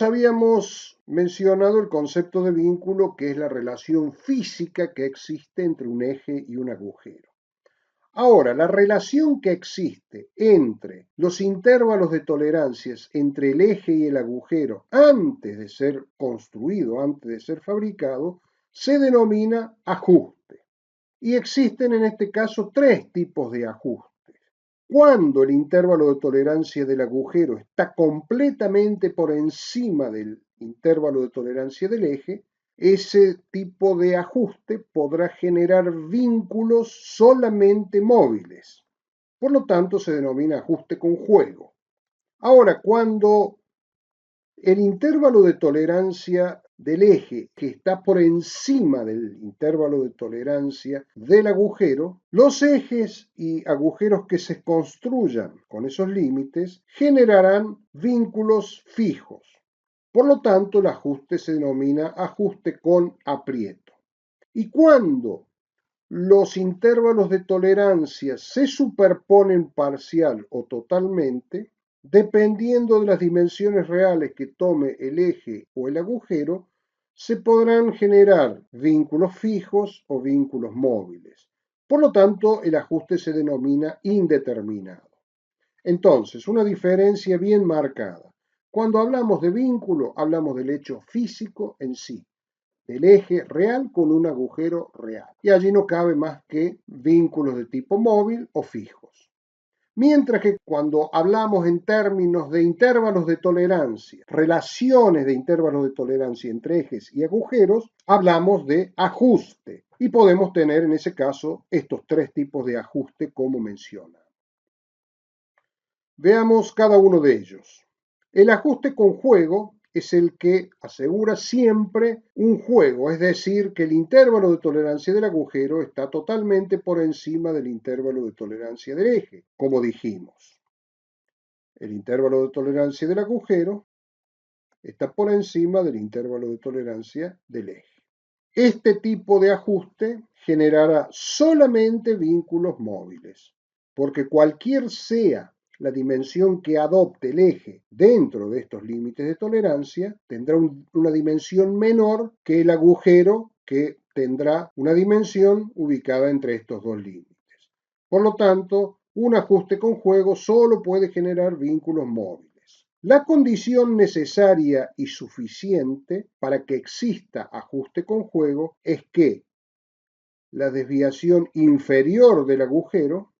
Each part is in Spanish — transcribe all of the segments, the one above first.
Habíamos mencionado el concepto de vínculo, que es la relación física que existe entre un eje y un agujero. Ahora, la relación que existe entre los intervalos de tolerancias entre el eje y el agujero antes de ser construido, antes de ser fabricado, se denomina ajuste. Y existen en este caso tres tipos de ajustes. Cuando el intervalo de tolerancia del agujero está completamente por encima del intervalo de tolerancia del eje, ese tipo de ajuste podrá generar vínculos solamente móviles. Por lo tanto, se denomina ajuste con juego. Ahora, cuando el intervalo de tolerancia del eje, que está por encima del intervalo de tolerancia del agujero, los ejes y agujeros que se construyan con esos límites generarán vínculos fijos. Por lo tanto, el ajuste se denomina ajuste con aprieto. Y cuando los intervalos de tolerancia se superponen parcial o totalmente, dependiendo de las dimensiones reales que tome el eje o el agujero, se podrán generar vínculos fijos o vínculos móviles. Por lo tanto, el ajuste se denomina indeterminado. Entonces, una diferencia bien marcada. Cuando hablamos de vínculo, hablamos del hecho físico en sí, del eje real con un agujero real. Y allí no cabe más que vínculos de tipo móvil o fijos. Mientras que cuando hablamos en términos de intervalos de tolerancia, relaciones de intervalos de tolerancia entre ejes y agujeros, hablamos de ajuste. Y podemos tener en ese caso estos tres tipos de ajuste como menciona. Veamos cada uno de ellos. El ajuste con juego es el que asegura siempre un juego, es decir, que el intervalo de tolerancia del agujero está totalmente por encima del intervalo de tolerancia del eje, como dijimos. El intervalo de tolerancia del agujero está por encima del intervalo de tolerancia del eje. Este tipo de ajuste generará solamente vínculos móviles, porque cualquier sea la dimensión que adopte el eje dentro de estos límites de tolerancia, tendrá una dimensión menor que el agujero, que tendrá una dimensión ubicada entre estos dos límites. Por lo tanto, un ajuste con juego solo puede generar vínculos móviles. La condición necesaria y suficiente para que exista ajuste con juego es que la desviación inferior del agujero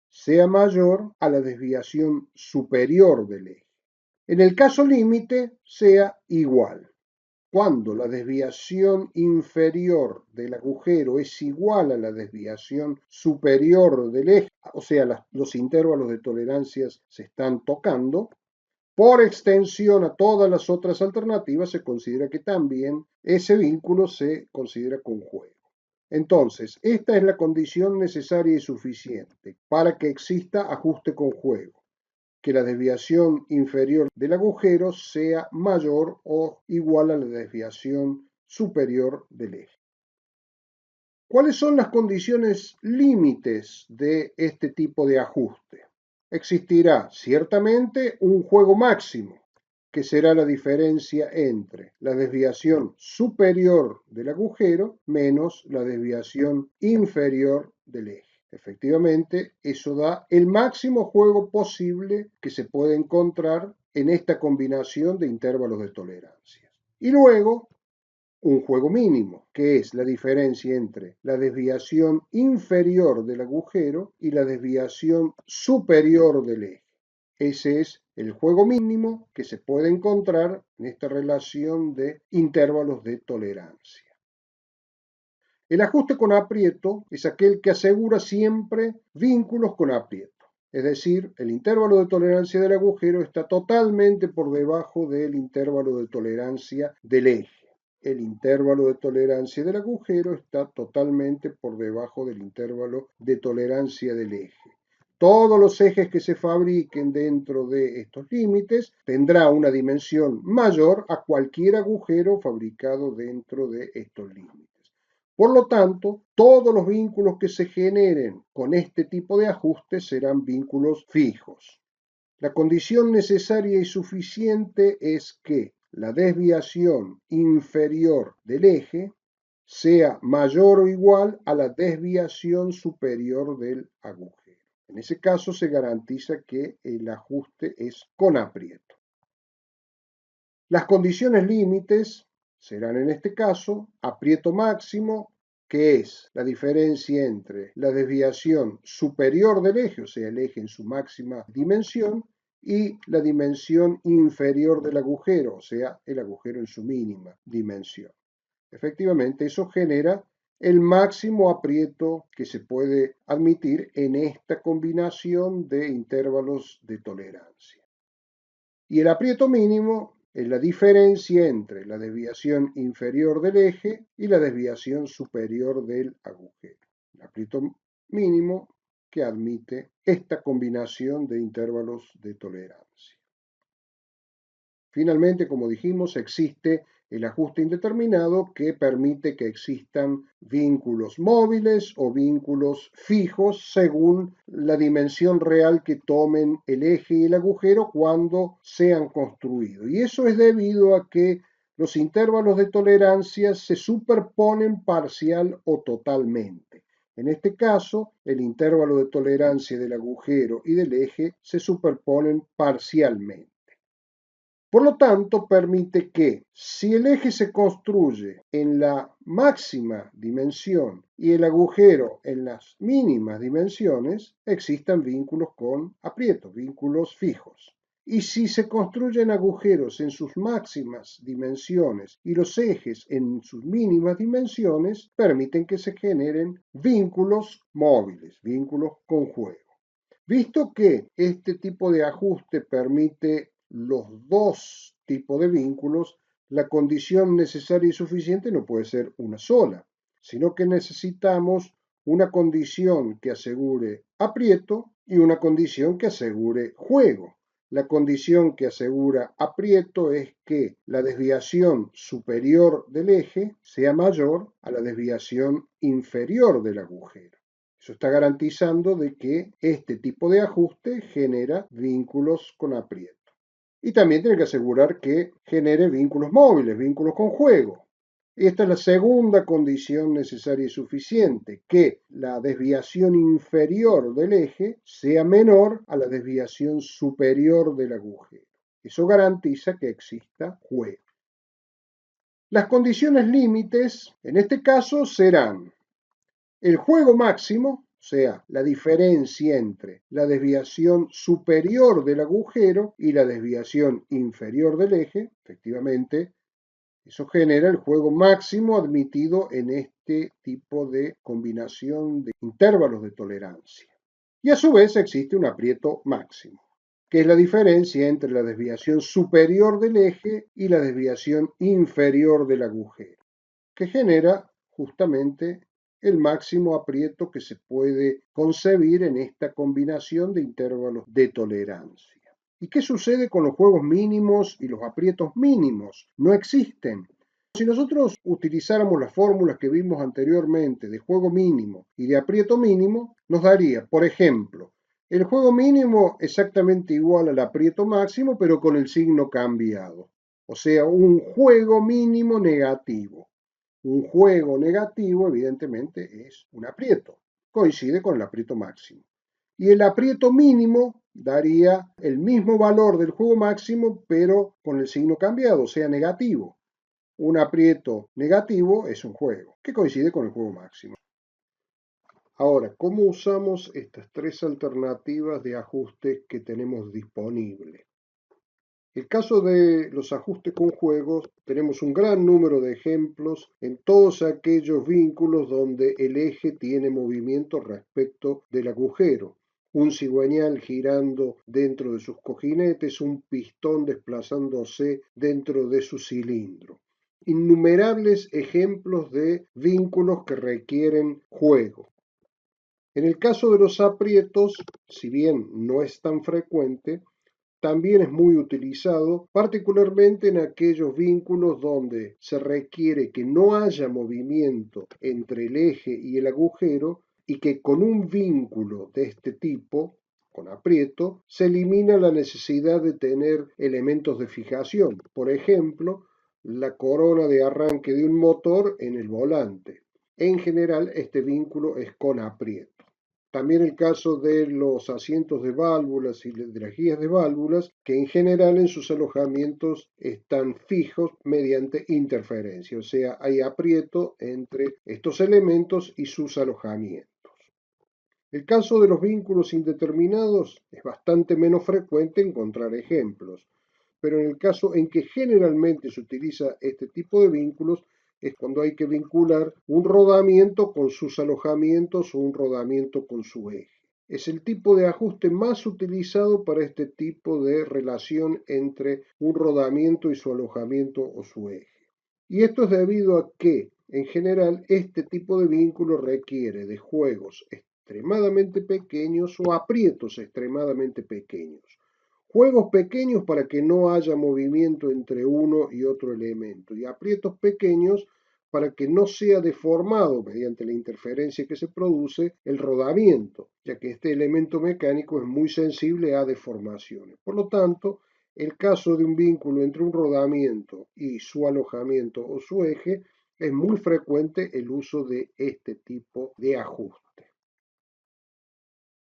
sea mayor a la desviación superior del eje. En el caso límite, sea igual. Cuando la desviación inferior del agujero es igual a la desviación superior del eje, o sea, los intervalos de tolerancias se están tocando, por extensión a todas las otras alternativas se considera que también ese vínculo se considera con juego. Entonces, esta es la condición necesaria y suficiente para que exista ajuste con juego, que la desviación inferior del agujero sea mayor o igual a la desviación superior del eje. ¿Cuáles son las condiciones límites de este tipo de ajuste? Existirá ciertamente un juego máximo, que será la diferencia entre la desviación superior del agujero menos la desviación inferior del eje. Efectivamente, eso da el máximo juego posible que se puede encontrar en esta combinación de intervalos de tolerancia. Y luego, un juego mínimo, que es la diferencia entre la desviación inferior del agujero y la desviación superior del eje. Ese es el juego mínimo que se puede encontrar en esta relación de intervalos de tolerancia. El ajuste con aprieto es aquel que asegura siempre vínculos con aprieto. Es decir, el intervalo de tolerancia del agujero está totalmente por debajo del intervalo de tolerancia del eje. El intervalo de tolerancia del agujero está totalmente por debajo del intervalo de tolerancia del eje. Todos los ejes que se fabriquen dentro de estos límites tendrá una dimensión mayor a cualquier agujero fabricado dentro de estos límites. Por lo tanto, todos los vínculos que se generen con este tipo de ajustes serán vínculos fijos. La condición necesaria y suficiente es que la desviación inferior del eje sea mayor o igual a la desviación superior del agujero. En ese caso se garantiza que el ajuste es con aprieto. Las condiciones límites serán en este caso aprieto máximo, que es la diferencia entre la desviación superior del eje, o sea, el eje en su máxima dimensión, y la dimensión inferior del agujero, o sea, el agujero en su mínima dimensión. Efectivamente, eso genera el máximo aprieto que se puede admitir en esta combinación de intervalos de tolerancia. Y el aprieto mínimo es la diferencia entre la desviación inferior del eje y la desviación superior del agujero. El aprieto mínimo que admite esta combinación de intervalos de tolerancia. Finalmente, como dijimos, existe el ajuste indeterminado que permite que existan vínculos móviles o vínculos fijos según la dimensión real que tomen el eje y el agujero cuando sean construidos. Y eso es debido a que los intervalos de tolerancia se superponen parcial o totalmente. En este caso, el intervalo de tolerancia del agujero y del eje se superponen parcialmente. Por lo tanto, permite que si el eje se construye en la máxima dimensión y el agujero en las mínimas dimensiones, existan vínculos con aprieto, vínculos fijos. Y si se construyen agujeros en sus máximas dimensiones y los ejes en sus mínimas dimensiones, permiten que se generen vínculos móviles, vínculos con juego. Visto que este tipo de ajuste permite los dos tipos de vínculos, la condición necesaria y suficiente no puede ser una sola, sino que necesitamos una condición que asegure aprieto y una condición que asegure juego. La condición que asegura aprieto es que la desviación superior del eje sea mayor a la desviación inferior del agujero. Eso está garantizando de que este tipo de ajuste genera vínculos con aprieto. Y también tiene que asegurar que genere vínculos móviles, vínculos con juego. Y esta es la segunda condición necesaria y suficiente, que la desviación inferior del eje sea menor a la desviación superior del agujero. Eso garantiza que exista juego. Las condiciones límites, en este caso, serán el juego máximo, o sea, la diferencia entre la desviación superior del agujero y la desviación inferior del eje, efectivamente, eso genera el juego máximo admitido en este tipo de combinación de intervalos de tolerancia. Y a su vez existe un aprieto máximo, que es la diferencia entre la desviación superior del eje y la desviación inferior del agujero, que genera justamente el máximo aprieto que se puede concebir en esta combinación de intervalos de tolerancia. ¿Y qué sucede con los juegos mínimos y los aprietos mínimos? No existen. Si nosotros utilizáramos las fórmulas que vimos anteriormente de juego mínimo y de aprieto mínimo, nos daría, por ejemplo, el juego mínimo exactamente igual al aprieto máximo, pero con el signo cambiado. O sea, un juego mínimo negativo. Un juego negativo, evidentemente, es un aprieto. Coincide con el aprieto máximo. Y el aprieto mínimo daría el mismo valor del juego máximo, pero con el signo cambiado, o sea, negativo. Un aprieto negativo es un juego, que coincide con el juego máximo. Ahora, ¿cómo usamos estas tres alternativas de ajuste que tenemos disponibles? En el caso de los ajustes con juegos, tenemos un gran número de ejemplos en todos aquellos vínculos donde el eje tiene movimiento respecto del agujero. Un cigüeñal girando dentro de sus cojinetes, un pistón desplazándose dentro de su cilindro. Innumerables ejemplos de vínculos que requieren juego. En el caso de los aprietos, si bien no es tan frecuente, también es muy utilizado, particularmente en aquellos vínculos donde se requiere que no haya movimiento entre el eje y el agujero y que con un vínculo de este tipo con aprieto, se elimina la necesidad de tener elementos de fijación, por ejemplo, la corona de arranque de un motor en el volante. En general, este vínculo es con aprieto. También el caso de los asientos de válvulas y de las guías de válvulas, que en general en sus alojamientos están fijos mediante interferencia, o sea, hay aprieto entre estos elementos y sus alojamientos. El caso de los vínculos indeterminados es bastante menos frecuente encontrar ejemplos, pero en el caso en que generalmente se utiliza este tipo de vínculos es cuando hay que vincular un rodamiento con sus alojamientos o un rodamiento con su eje. Es el tipo de ajuste más utilizado para este tipo de relación entre un rodamiento y su alojamiento o su eje. Y esto es debido a que, en general, este tipo de vínculo requiere de juegos extremadamente pequeños o aprietos extremadamente pequeños. Juegos pequeños para que no haya movimiento entre uno y otro elemento y aprietos pequeños para que no sea deformado mediante la interferencia que se produce el rodamiento, ya que este elemento mecánico es muy sensible a deformaciones. Por lo tanto, el caso de un vínculo entre un rodamiento y su alojamiento o su eje es muy frecuente el uso de este tipo de ajuste.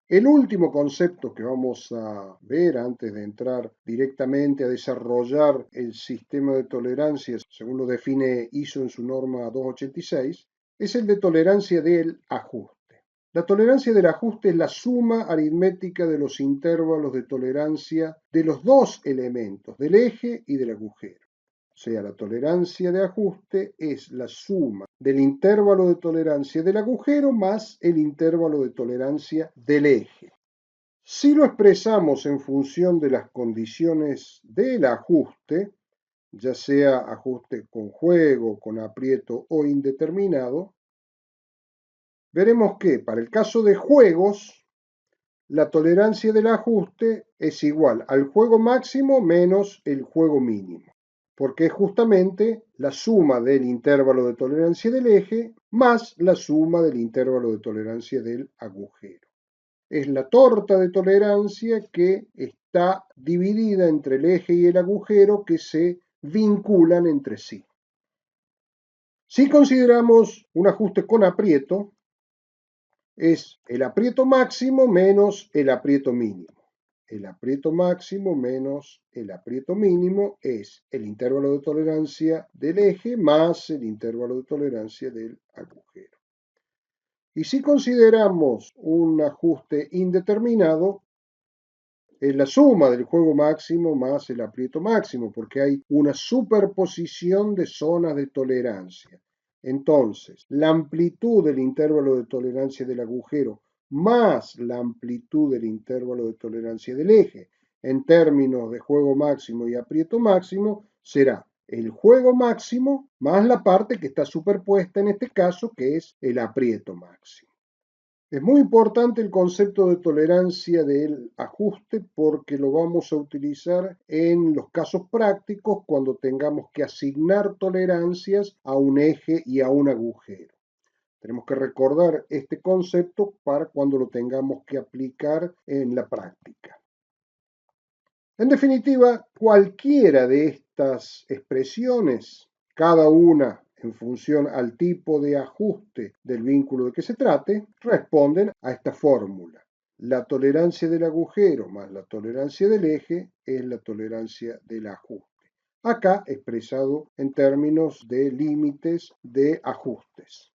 El último concepto que vamos a ver antes de entrar directamente a desarrollar el sistema de tolerancias, según lo define ISO en su norma 286, es el de tolerancia del ajuste. La tolerancia del ajuste es la suma aritmética de los intervalos de tolerancia de los dos elementos, del eje y del agujero. O sea, la tolerancia de ajuste es la suma del intervalo de tolerancia del agujero más el intervalo de tolerancia del eje. Si lo expresamos en función de las condiciones del ajuste, ya sea ajuste con juego, con aprieto o indeterminado, veremos que para el caso de juegos, la tolerancia del ajuste es igual al juego máximo menos el juego mínimo, porque es justamente la suma del intervalo de tolerancia del eje más la suma del intervalo de tolerancia del agujero. Es la torta de tolerancia que está dividida entre el eje y el agujero que se vinculan entre sí. Si consideramos un ajuste con aprieto, es el aprieto máximo menos el aprieto mínimo. El aprieto máximo menos el aprieto mínimo es el intervalo de tolerancia del eje más el intervalo de tolerancia del agujero. Y si consideramos un ajuste indeterminado, es la suma del juego máximo más el aprieto máximo, porque hay una superposición de zonas de tolerancia. Entonces, la amplitud del intervalo de tolerancia del agujero más la amplitud del intervalo de tolerancia del eje, en términos de juego máximo y aprieto máximo, será el juego máximo más la parte que está superpuesta en este caso, que es el aprieto máximo. Es muy importante el concepto de tolerancia del ajuste porque lo vamos a utilizar en los casos prácticos cuando tengamos que asignar tolerancias a un eje y a un agujero. Tenemos que recordar este concepto para cuando lo tengamos que aplicar en la práctica. En definitiva, cualquiera de estas expresiones, cada una en función al tipo de ajuste del vínculo de que se trate, responden a esta fórmula. La tolerancia del agujero más la tolerancia del eje es la tolerancia del ajuste. Acá expresado en términos de límites de ajustes.